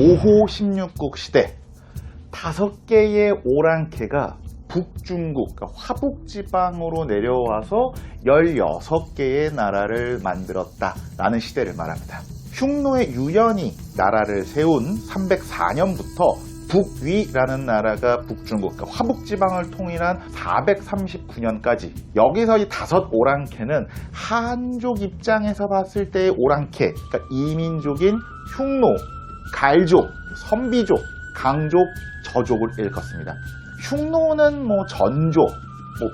5호 16국 시대 5개의 오랑캐가 북중국, 그러니까 화북지방으로 내려와서 16개의 나라를 만들었다라는 시대를 말합니다. 흉노의 유연이 나라를 세운 304년부터 북위라는 나라가 북중국, 그러니까 화북지방을 통일한 439년까지 여기서 이 5 오랑캐는 한족 입장에서 봤을 때의 오랑캐, 그러니까 이민족인 흉노, 갈족, 선비족, 강족, 저족을 일컫습니다. 흉노는 전조,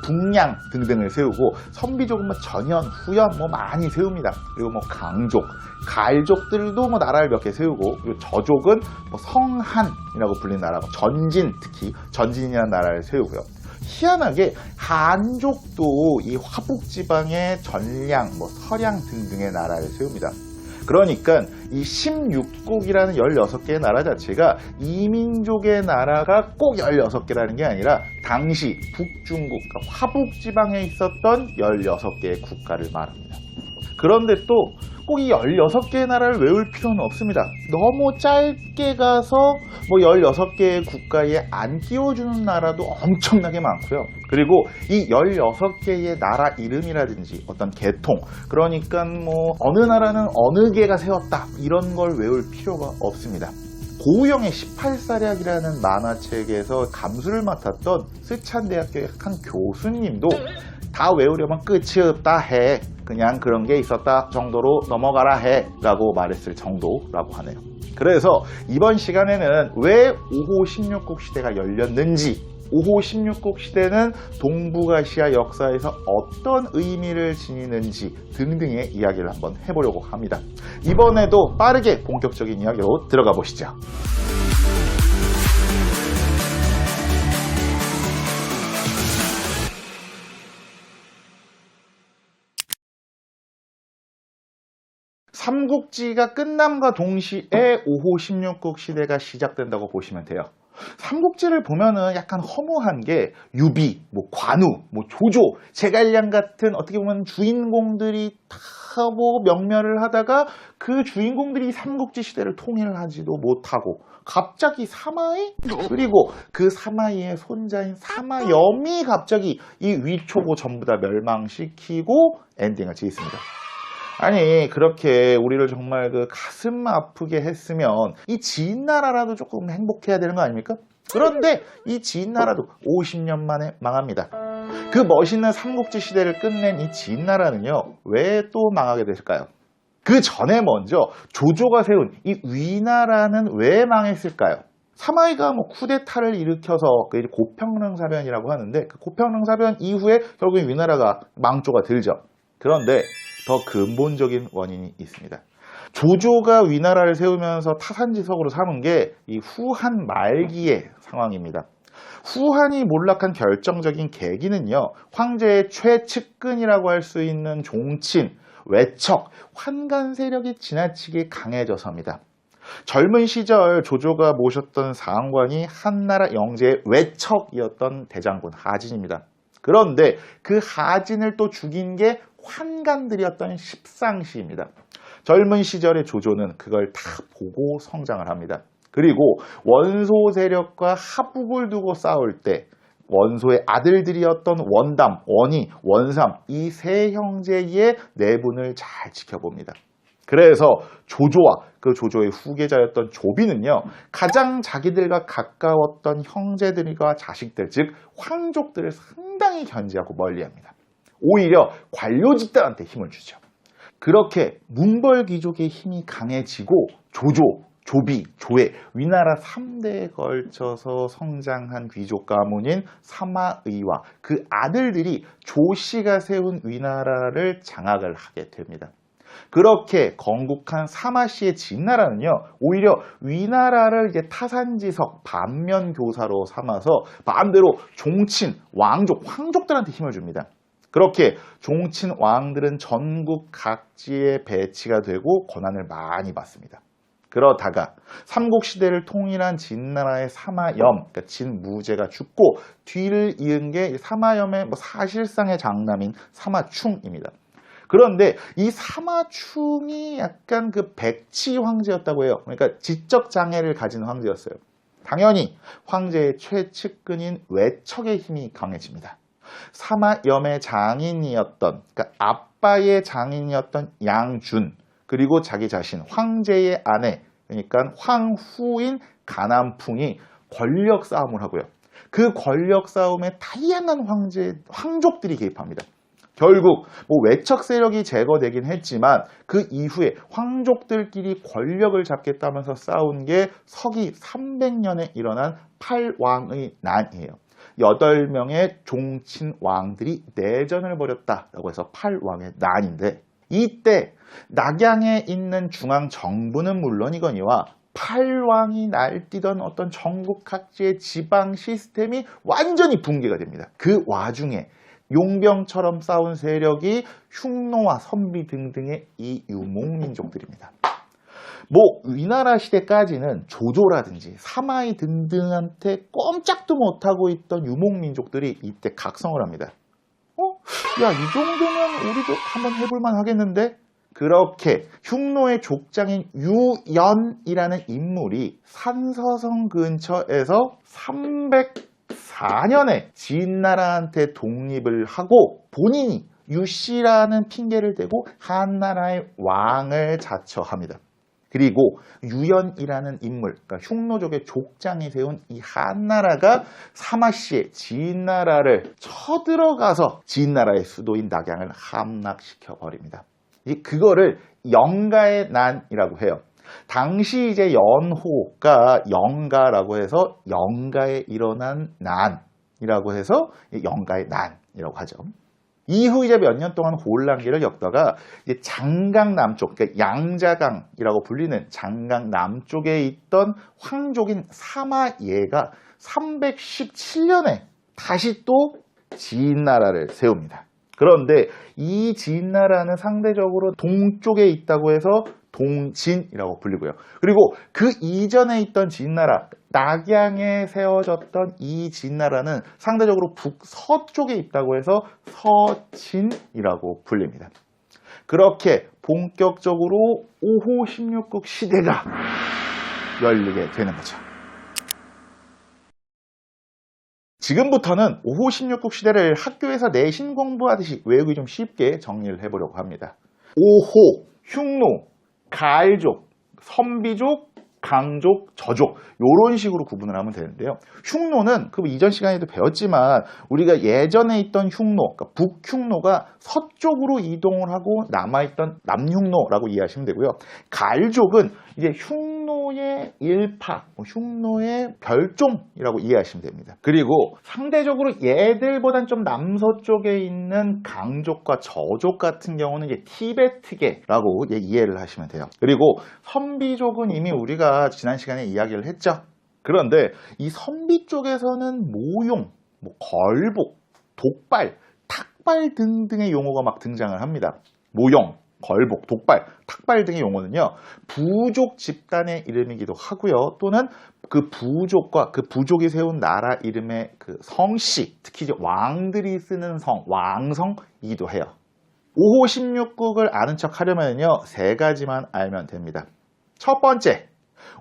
북량 등등을 세우고 선비족은 전현, 후현 많이 세웁니다. 그리고 강족, 갈족들도 나라를 몇 개 세우고, 그리고 저족은 성한이라고 불리는 나라고, 전진, 특히 전진이라는 나라를 세우고요. 희한하게 한족도 이 화북지방의 전량, 서량 등등의 나라를 세웁니다. 그러니까 이 16국이라는 16개의 나라 자체가 이민족의 나라가 꼭 16개라는 게 아니라 당시 북중국, 그러니까 화북지방에 있었던 16개의 국가를 말합니다. 그런데 또 꼭 이 16개의 나라를 외울 필요는 없습니다. 너무 짧게 가서 16개의 국가에 안 끼워주는 나라도 엄청나게 많고요. 그리고 이 16개의 나라 이름이라든지 어떤 계통, 그러니까 어느 나라는 어느 개가 세웠다 이런 걸 외울 필요가 없습니다. 고우영의 18사략이라는 만화책에서 감수를 맡았던 스촨대학교의 한 교수님도 다 외우려면 끝이 없다 해, 그냥 그런 게 있었다 정도로 넘어가라 해 라고 말했을 정도라고 하네요. 그래서 이번 시간에는 왜 5호 16국 시대가 열렸는지, 5호 16국 시대는 동북아시아 역사에서 어떤 의미를 지니는지 등등의 이야기를 한번 해보려고 합니다. 이번에도 빠르게 본격적인 이야기로 들어가 보시죠. 삼국지가 끝남과 동시에 5호 16국 시대가 시작된다고 보시면 돼요. 삼국지를 보면은 약간 허무한 게 유비, 관우, 조조, 제갈량 같은 어떻게 보면 주인공들이 다 명멸을 하다가 그 주인공들이 삼국지 시대를 통일을 하지도 못하고 갑자기 사마이, 그리고 그 사마이의 손자인 사마염이 갑자기 이 위초고 전부 다 멸망시키고 엔딩을 짓습니다. 아니, 그렇게 우리를 정말 가슴 아프게 했으면 이 지인나라라도 조금 행복해야 되는 거 아닙니까? 그런데 이 지인나라도 50년 만에 망합니다. 그 멋있는 삼국지 시대를 끝낸 이 지인나라는요, 왜 또 망하게 됐을까요? 그 전에 먼저 조조가 세운 이 위나라는 왜 망했을까요? 사마이가 쿠데타를 일으켜서 고평릉사변이라고 하는데, 그 고평릉사변 이후에 결국 위나라가 망조가 들죠. 그런데 더 근본적인 원인이 있습니다. 조조가 위나라를 세우면서 타산지석으로 삼은 게 이 후한 말기의 상황입니다. 후한이 몰락한 결정적인 계기는요, 황제의 최측근이라고 할 수 있는 종친, 외척, 환관 세력이 지나치게 강해져서입니다. 젊은 시절 조조가 모셨던 상관이 한나라 영제의 외척이었던 대장군 하진입니다. 그런데 그 하진을 또 죽인 게 환관들이었던 십상시입니다. 젊은 시절의 조조는 그걸 다 보고 성장을 합니다. 그리고 원소 세력과 합국을 두고 싸울 때 원소의 아들들이었던 원담, 원희, 원삼 이 세 형제의 내분을 잘 지켜봅니다. 그래서 조조와 그 조조의 후계자였던 조비는요, 가장 자기들과 가까웠던 형제들과 자식들, 즉 황족들을 상당히 견제하고 멀리합니다. 오히려 관료 집단한테 힘을 주죠. 그렇게 문벌 귀족의 힘이 강해지고 조조, 조비, 조회, 위나라 3대에 걸쳐서 성장한 귀족 가문인 사마의와 그 아들들이 조씨가 세운 위나라를 장악을 하게 됩니다. 그렇게 건국한 사마씨의 진나라는요, 오히려 위나라를 타산지석, 반면교사로 삼아서 마음대로 종친, 왕족, 황족들한테 힘을 줍니다. 그렇게 종친 왕들은 전국 각지에 배치가 되고 권한을 많이 받습니다. 그러다가 삼국시대를 통일한 진나라의 사마염, 그러니까 진무제가 죽고 뒤를 이은 게 사마염의 사실상의 장남인 사마충입니다. 그런데 이 사마충이 약간 그 백치 황제였다고 해요. 그러니까 지적 장애를 가진 황제였어요. 당연히 황제의 최측근인 외척의 힘이 강해집니다. 사마염의 장인이었던, 그러니까 아빠의 장인이었던 양준, 그리고 자기 자신 황제의 아내, 그러니까 황후인 가남풍이 권력 싸움을 하고요. 그 권력 싸움에 다양한 황족들이 개입합니다. 결국 외척 세력이 제거되긴 했지만 그 이후에 황족들끼리 권력을 잡겠다면서 싸운 게 서기 300년에 일어난 팔왕의 난이에요. 8명의 종친 왕들이 내전을 벌였다라고 해서 팔왕의 난인데, 이때 낙양에 있는 중앙 정부는 물론이거니와 팔왕이 날뛰던 어떤 전국 각지의 지방 시스템이 완전히 붕괴가 됩니다. 그 와중에 용병처럼 싸운 세력이 흉노와 선비 등등의 이 유목민족들입니다. 위나라 시대까지는 조조라든지 사마이 등등한테 꼼짝도 못하고 있던 유목민족들이 이때 각성을 합니다. 야, 이 정도면 우리도 한번 해볼만 하겠는데? 그렇게 흉노의 족장인 유연이라는 인물이 산서성 근처에서 304년에 진나라한테 독립을 하고 본인이 유씨라는 핑계를 대고 한나라의 왕을 자처합니다. 그리고 유연이라는 인물, 그러니까 흉노족의 족장이 세운 이 한나라가 사마시에 진나라를 쳐들어가서 진나라의 수도인 낙양을 함락시켜 버립니다. 그거를 영가의 난이라고 해요. 당시 이제 연호가 영가라고 해서 영가에 일어난 난이라고 해서 영가의 난이라고 하죠. 이후 이제 몇 년 동안 혼란기를 겪다가 이제 장강 남쪽, 그러니까 양자강이라고 불리는 장강 남쪽에 있던 황족인 사마예가 317년에 다시 또 진나라를 세웁니다. 그런데 이 진나라는 상대적으로 동쪽에 있다고 해서 동진이라고 불리고요. 그리고 그 이전에 있던 진나라, 낙양에 세워졌던 이 진나라는 상대적으로 북서쪽에 있다고 해서 서진이라고 불립니다. 그렇게 본격적으로 5호 16국 시대가 열리게 되는 거죠. 지금부터는 5호 16국 시대를 학교에서 내신 공부하듯이 외우기 좀 쉽게 정리를 해보려고 합니다. 5호, 흉노, 가을족, 선비족, 강족, 저족 이런 식으로 구분을 하면 되는데요. 흉노는 그 이전 시간에도 배웠지만 우리가 예전에 있던 흉노, 그러니까 북흉노가 서쪽으로 이동을 하고 남아있던 남흉노라고 이해하시면 되고요. 가을족은 이제 흉노의 일파, 흉노의 별종이라고 이해하시면 됩니다. 그리고 상대적으로 얘들보단 좀 남서쪽에 있는 강족과 저족 같은 경우는 이제 티베트계라고 이해를 하시면 돼요. 그리고 선비족은 이미 우리가 지난 시간에 이야기를 했죠. 그런데 이 선비 쪽에서는 모용, 걸복, 독발, 탁발 등등의 용어가 막 등장을 합니다. 모용, 걸복, 독발, 탁발 등의 용어는요, 부족 집단의 이름이기도 하고요. 또는 그 부족과 그 부족이 세운 나라 이름의 그 성씨, 특히 이제 왕들이 쓰는 성, 왕성이기도 해요. 5호 16국을 아는 척 하려면요, 3가지만 알면 됩니다. 첫 번째,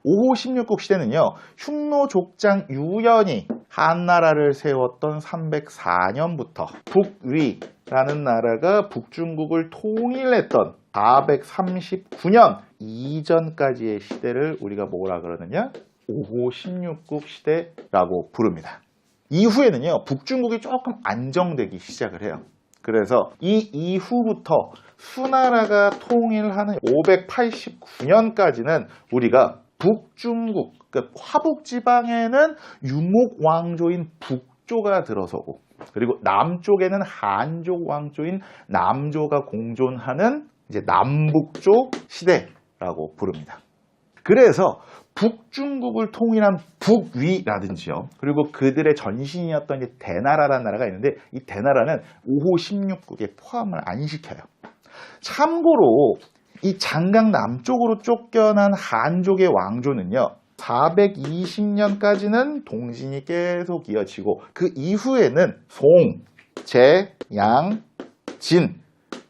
5호 16국 시대는요, 흉노 족장 유연이 한나라를 세웠던 304년부터 북위라는 나라가 북중국을 통일했던 439년 이전까지의 시대를 우리가 뭐라 그러느냐? 5호 16국 시대라고 부릅니다. 이후에는요, 북중국이 조금 안정되기 시작을 해요. 그래서 이 이후부터 수나라가 통일하는 589년까지는 우리가 북중국, 그러니까 화북지방에는 유목왕조인 북조가 들어서고, 그리고 남쪽에는 한족 왕조인 남조가 공존하는 이제 남북조 시대라고 부릅니다. 그래서 북중국을 통일한 북위라든지요, 그리고 그들의 전신이었던 이제 대나라라는 나라가 있는데, 이 대나라는 5호 16국에 포함을 안 시켜요. 참고로 이 장강 남쪽으로 쫓겨난 한족의 왕조는요, 420년까지는 동진이 계속 이어지고 그 이후에는 송, 제, 양, 진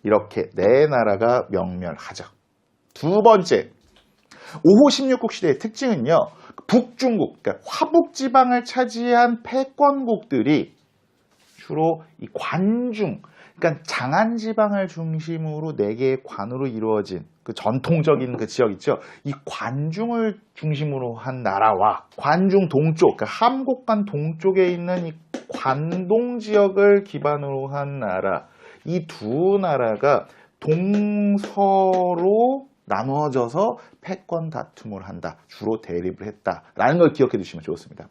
이렇게 네 나라가 명멸하죠. 두 번째, 5호 16국 시대의 특징은요. 북중국, 그러니까 화북지방을 차지한 패권국들이 주로 이 관중, 그러니까 장안지방을 중심으로 4개의 관으로 이루어진 그 전통적인 그 지역 있죠. 이 관중을 중심으로 한 나라와 관중 동쪽, 그러니까 함곡관 동쪽에 있는 이 관동 지역을 기반으로 한 나라, 이 두 나라가 동서로 나누어져서 패권 다툼을 한다. 주로 대립을 했다라는 걸 기억해 두시면 좋습니다.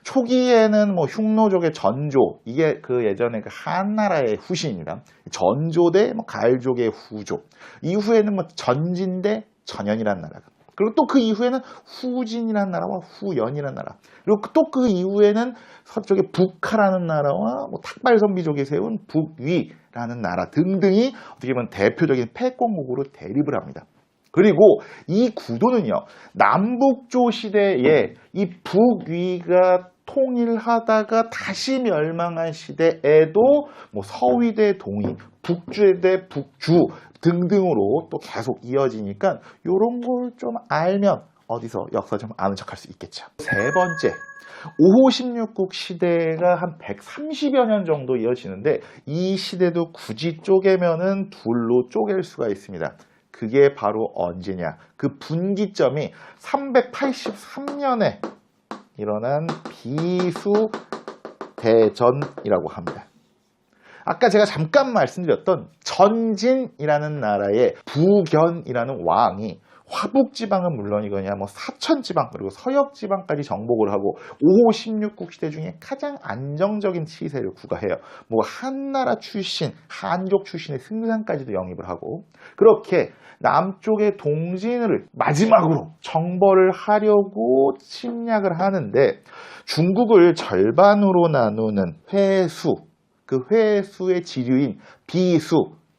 초기에는 뭐 흉노족의 전조, 이게 그 예전에 그 한나라의 후신입니다. 전조 대 뭐 가일족의 후조. 이후에는 뭐 전진 대 전연이라는 나라가. 그리고 또 그 이후에는 후진이라는 나라와 후연이라는 나라. 그리고 또 그 이후에는 서쪽에 북하라는 나라와 뭐 탁발선비족이 세운 북위라는 나라 등등이 어떻게 보면 대표적인 패권국으로 대립을 합니다. 그리고 이 구도는요, 남북조 시대에 이 북위가 통일하다가 다시 멸망한 시대에도 뭐 서위 대 동위, 북주 대 북주 등등으로 또 계속 이어지니까 이런 걸 좀 알면 어디서 역사 좀 아는 척할 수 있겠죠. 세 번째, 5호 16국 시대가 한 130여 년 정도 이어지는데 이 시대도 굳이 쪼개면은 둘로 쪼갤 수가 있습니다. 그게 바로 언제냐? 그 분기점이 383년에 일어난 비수대전이라고 합니다. 아까 제가 잠깐 말씀드렸던 전진이라는 나라의 부견이라는 왕이 화북지방은 물론이거냐 뭐 사천지방 그리고 서역지방까지 정복을 하고 5호 16국 시대 중에 가장 안정적인 치세를 구가해요. 뭐 한나라 출신, 한족 출신의 승상까지도 영입을 하고 그렇게 남쪽의 동진을 마지막으로 정벌을 하려고 침략을 하는데 중국을 절반으로 나누는 회수, 그 회수의 지류인 비수,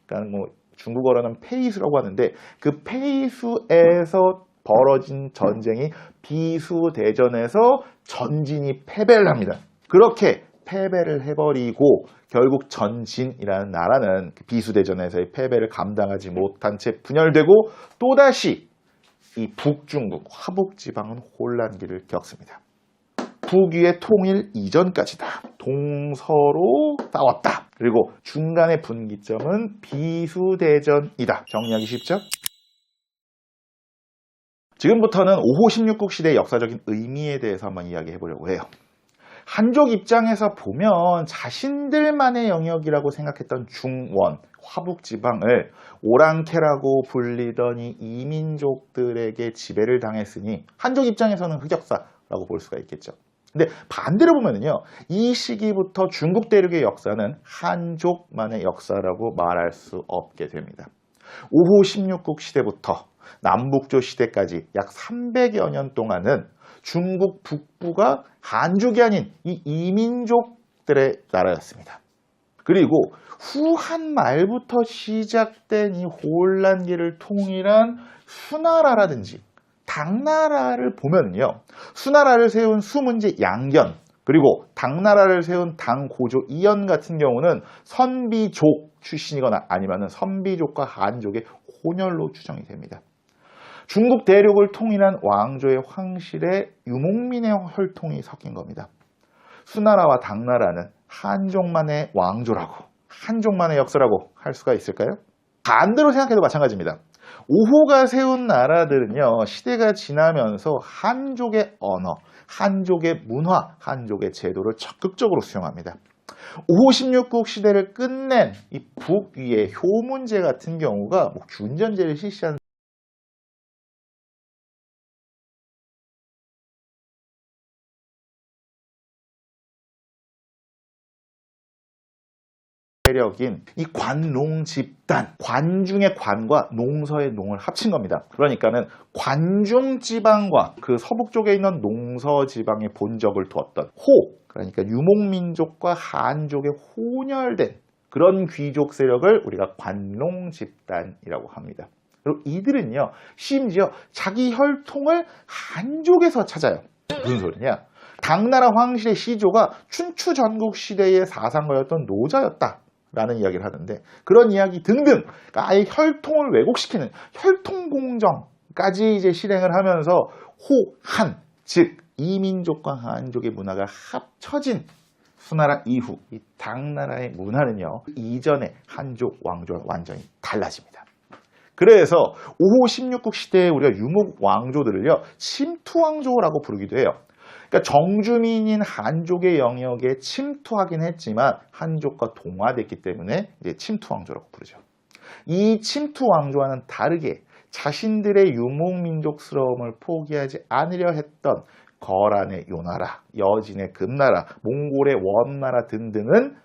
그러니까 뭐 중국어로는 페이수라고 하는데 그 페이수에서 벌어진 전쟁이 비수대전에서 전진이 패배를 합니다. 그렇게 패배를 해버리고 결국 전진이라는 나라는 비수대전에서의 패배를 감당하지 못한 채 분열되고 또다시 이 북중국 화북지방은 혼란기를 겪습니다. 북위의 통일 이전까지다. 동서로 싸웠다. 그리고 중간의 분기점은 비수대전이다. 정리하기 쉽죠? 지금부터는 5호 16국 시대의 역사적인 의미에 대해서 한번 이야기해 보려고 해요. 한족 입장에서 보면 자신들만의 영역이라고 생각했던 중원, 화북지방을 오랑캐라고 불리던 이 이민족들에게 지배를 당했으니 한족 입장에서는 흑역사라고 볼 수가 있겠죠. 근데 반대로 보면요, 이 시기부터 중국 대륙의 역사는 한족만의 역사라고 말할 수 없게 됩니다. 5호 16국 시대부터 남북조 시대까지 약 300여 년 동안은 중국 북부가 한족이 아닌 이 이민족들의 나라였습니다. 그리고 후한 말부터 시작된 이 혼란기를 통일한 수나라라든지 당나라를 보면요, 수나라를 세운 수문제 양견 그리고 당나라를 세운 당고조 이연 같은 경우는 선비족 출신이거나 아니면 선비족과 한족의 혼혈로 추정이 됩니다. 중국 대륙을 통일한 왕조의 황실에 유목민의 혈통이 섞인 겁니다. 수나라와 당나라는 한족만의 왕조라고, 한족만의 역사라고 할 수가 있을까요? 반대로 생각해도 마찬가지입니다. 5호가 세운 나라들은요, 시대가 지나면서 한족의 언어, 한족의 문화, 한족의 제도를 적극적으로 수용합니다. 5호 16국 시대를 끝낸 이 북위의 효문제 같은 경우가 뭐 균전제를 실시한 세력인 이 관농 집단, 관중의 관과 농서의 농을 합친 겁니다. 그러니까는 관중 지방과 그 서북 쪽에 있는 농서 지방의 본적을 두었던 그러니까 유목민족과 한족의 혼혈된 그런 귀족 세력을 우리가 관농 집단이라고 합니다. 그리고 이들은요, 심지어 자기 혈통을 한족에서 찾아요. 무슨 소리냐? 당나라 황실의 시조가 춘추 전국 시대의 사상가였던 노자였다 라는 이야기를 하는데 그런 이야기 등등 그러니까 아예 혈통을 왜곡시키는 혈통공정까지 이제 실행을 하면서 호한 즉 이민족과 한족의 문화가 합쳐진 수나라 이후 이 당나라의 문화는요 이전의 한족 왕조와 완전히 달라집니다. 그래서 5호 16국 시대에 우리가 유목 왕조들을요 침투 왕조라고 부르기도 해요. 그러니까 정주민인 한족의 영역에 침투하긴 했지만 한족과 동화됐기 때문에 이제 침투 왕조라고 부르죠. 이 침투 왕조와는 다르게 자신들의 유목민족스러움을 포기하지 않으려 했던 거란의 요나라, 여진의 금나라, 몽골의 원나라 등등은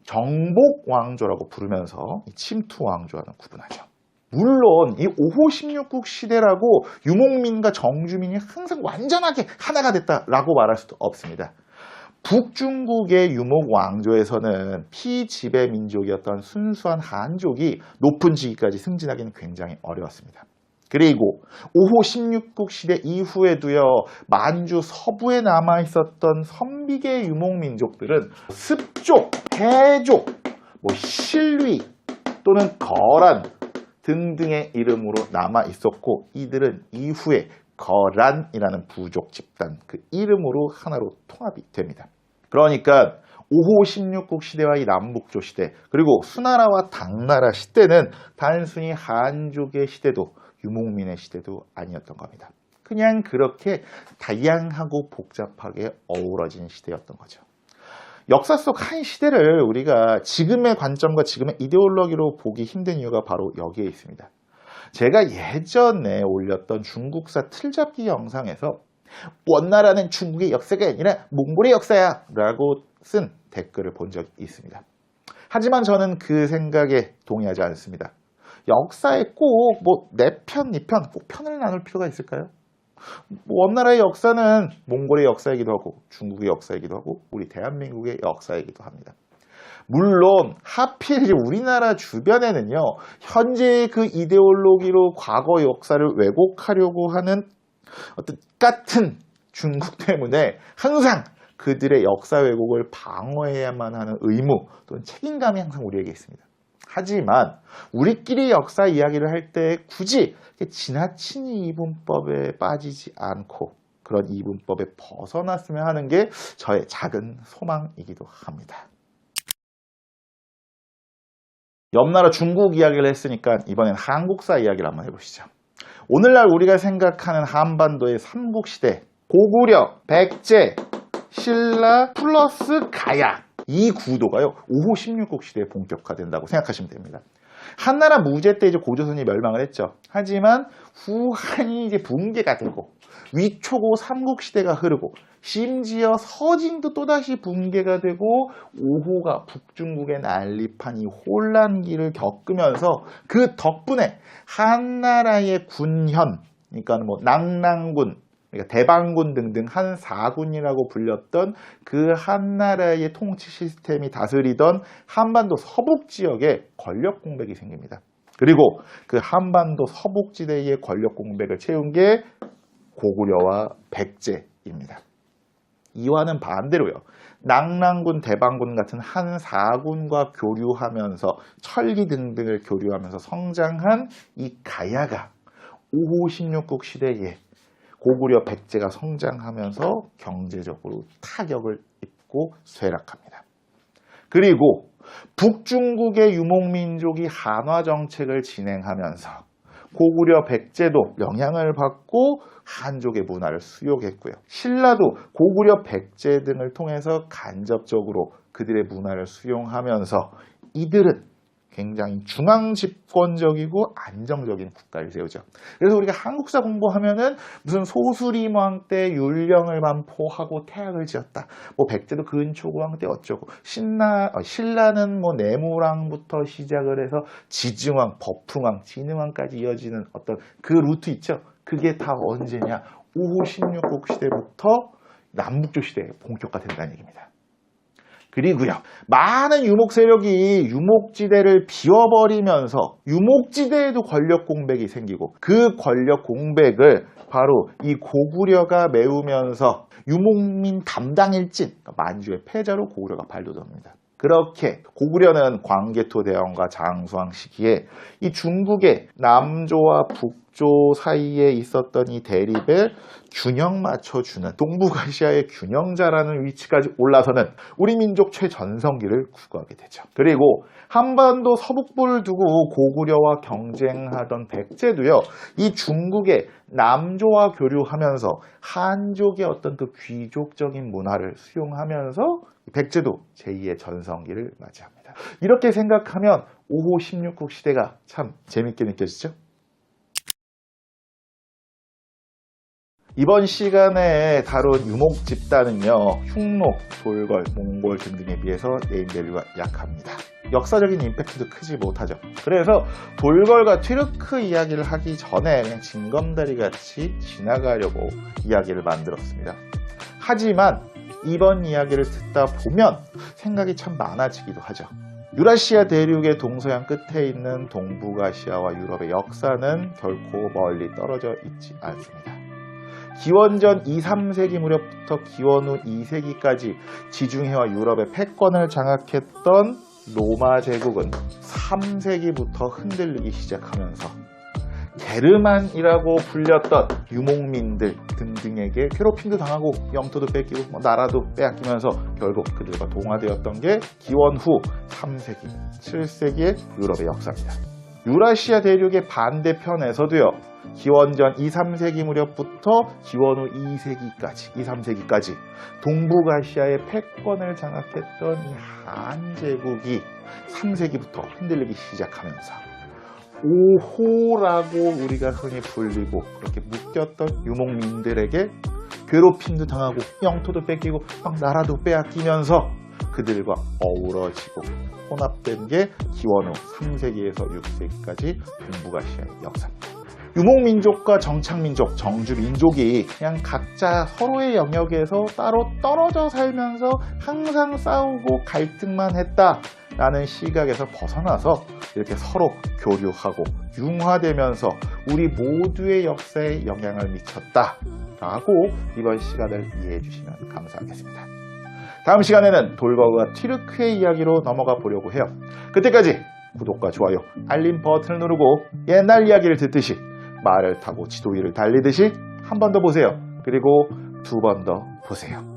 정복 왕조라고 부르면서 이 침투 왕조와는 구분하죠. 물론 이 5호 16국 시대라고 유목민과 정주민이 항상 완전하게 하나가 됐다라고 말할 수도 없습니다. 북중국의 유목 왕조에서는 피지배 민족이었던 순수한 한족이 높은 직위까지 승진하기는 굉장히 어려웠습니다. 그리고 5호 16국 시대 이후에도요 만주 서부에 남아있었던 선비계 유목민족들은 습족, 해족, 실위 또는 거란 등등의 이름으로 남아있었고 이들은 이후에 거란이라는 부족 집단 그 이름으로 하나로 통합이 됩니다. 그러니까 5호 16국 시대와 이 남북조 시대 그리고 수나라와 당나라 시대는 단순히 한족의 시대도 유목민의 시대도 아니었던 겁니다. 그냥 그렇게 다양하고 복잡하게 어우러진 시대였던 거죠. 역사 속 한 시대를 우리가 지금의 관점과 지금의 이데올로기로 보기 힘든 이유가 바로 여기에 있습니다. 제가 예전에 올렸던 중국사 틀잡기 영상에서 원나라는 중국의 역사가 아니라 몽골의 역사야 라고 쓴 댓글을 본 적이 있습니다. 하지만 저는 그 생각에 동의하지 않습니다. 역사에 꼭 내 편, 네 편, 꼭 편을 나눌 필요가 있을까요? 원나라의 역사는 몽골의 역사이기도 하고 중국의 역사이기도 하고 우리 대한민국의 역사이기도 합니다. 물론 하필 우리나라 주변에는요 현재의 그 이데올로기로 과거 역사를 왜곡하려고 하는 어떤 같은 중국 때문에 항상 그들의 역사 왜곡을 방어해야만 하는 의무 또는 책임감이 항상 우리에게 있습니다. 하지만 우리끼리 역사 이야기를 할 때 굳이 지나친 이분법에 빠지지 않고 그런 이분법에 벗어났으면 하는 게 저의 작은 소망이기도 합니다. 옆나라 중국 이야기를 했으니까 이번엔 한국사 이야기를 한번 해보시죠. 오늘날 우리가 생각하는 한반도의 삼국시대 고구려, 백제, 신라 플러스 가야 이 구도가요 5호 16국 시대에 본격화된다고 생각하시면 됩니다. 한나라 무제 때 이제 고조선이 멸망을 했죠. 하지만 후한이 이제 붕괴가 되고 위초고 삼국시대가 흐르고 심지어 서진도 또다시 붕괴가 되고 5호가 북중국의 난립한 이 혼란기를 겪으면서 그 덕분에 한나라의 군현 그러니까 낭랑군 그러니까 대방군 등등 한 4군이라고 불렸던 그 한나라의 통치 시스템이 다스리던 한반도 서북 지역에 권력 공백이 생깁니다. 그리고 그 한반도 서북지대의 권력 공백을 채운 게 고구려와 백제입니다. 이와는 반대로요. 낭랑군, 대방군 같은 한 4군과 교류하면서 철기 등등을 교류하면서 성장한 이 가야가 5호 16국 시대에 고구려 백제가 성장하면서 경제적으로 타격을 입고 쇠락합니다. 그리고 북중국의 유목민족이 한화 정책을 진행하면서 고구려 백제도 영향을 받고 한족의 문화를 수용했고요. 신라도 고구려 백제 등을 통해서 간접적으로 그들의 문화를 수용하면서 이들은 굉장히 중앙 집권적이고 안정적인 국가를 세우죠. 그래서 우리가 한국사 공부하면은 무슨 소수림왕 때 율령을 반포하고 태학을 지었다. 백제도 근초고왕 때 어쩌고 신라는 내무왕부터 시작을 해서 지증왕, 법흥왕, 진흥왕까지 이어지는 어떤 그 루트 있죠. 그게 다 언제냐? 5호 16국 시대부터 남북조 시대에 본격화된다는 얘기입니다. 그리고요, 많은 유목 세력이 유목지대를 비워버리면서 유목지대에도 권력 공백이 생기고 그 권력 공백을 바로 이 고구려가 메우면서 유목민 담당일진, 그러니까 만주의 패자로 고구려가 발돋웁니다. 그렇게 고구려는 광개토 대왕과 장수왕 시기에 이 중국의 남조와 북조 사이에 있었던 이 대립에 균형 맞춰주는 동북아시아의 균형자라는 위치까지 올라서는 우리 민족 최전성기를 구가하게 되죠. 그리고 한반도 서북부를 두고 고구려와 경쟁하던 백제도요, 이 중국의 남조와 교류하면서 한족의 어떤 그 귀족적인 문화를 수용하면서 백제도 제2의 전성기를 맞이합니다. 이렇게 생각하면 5호 16국 시대가 참 재밌게 느껴지죠? 이번 시간에 다룬 유목 집단은요, 흉노, 돌걸, 몽골 등등에 비해서 네임밸류가 약합니다. 역사적인 임팩트도 크지 못하죠. 그래서 돌걸과 튀르크 이야기를 하기 전에 그냥 징검다리 같이 지나가려고 이야기를 만들었습니다. 하지만 이번 이야기를 듣다 보면 생각이 참 많아지기도 하죠. 유라시아 대륙의 동서양 끝에 있는 동북아시아와 유럽의 역사는 결코 멀리 떨어져 있지 않습니다. 기원전 2, 3세기 무렵부터 기원 후 2세기까지 지중해와 유럽의 패권을 장악했던 로마 제국은 3세기부터 흔들리기 시작하면서 게르만이라고 불렸던 유목민들 등등에게 괴롭힘도 당하고 영토도 뺏기고 나라도 빼앗기면서 결국 그들과 동화되었던 게 기원 후 3세기, 7세기의 유럽의 역사입니다. 유라시아 대륙의 반대편에서도요, 기원전 2, 3세기 무렵부터 기원 후 2세기까지, 2, 3세기까지 동북아시아의 패권을 장악했던 이 한제국이 3세기부터 흔들리기 시작하면서 5호라고 우리가 흔히 불리고 그렇게 묶였던 유목민들에게 괴롭힘도 당하고 영토도 뺏기고 막 나라도 빼앗기면서 그들과 어우러지고 혼합된 게 기원 후 3세기에서 6세기까지 동북아시아의 역사입니다. 유목민족과 정착민족, 정주민족이 그냥 각자 서로의 영역에서 따로 떨어져 살면서 항상 싸우고 갈등만 했다라는 시각에서 벗어나서 이렇게 서로 교류하고 융화되면서 우리 모두의 역사에 영향을 미쳤다라고 이번 시간을 이해해 주시면 감사하겠습니다. 다음 시간에는 돌걸과 튀르크의 이야기로 넘어가 보려고 해요. 그때까지 구독과 좋아요, 알림 버튼을 누르고 옛날 이야기를 듣듯이 말을 타고 지도 위를 달리듯이 한 번 더 보세요. 그리고 두 번 더 보세요.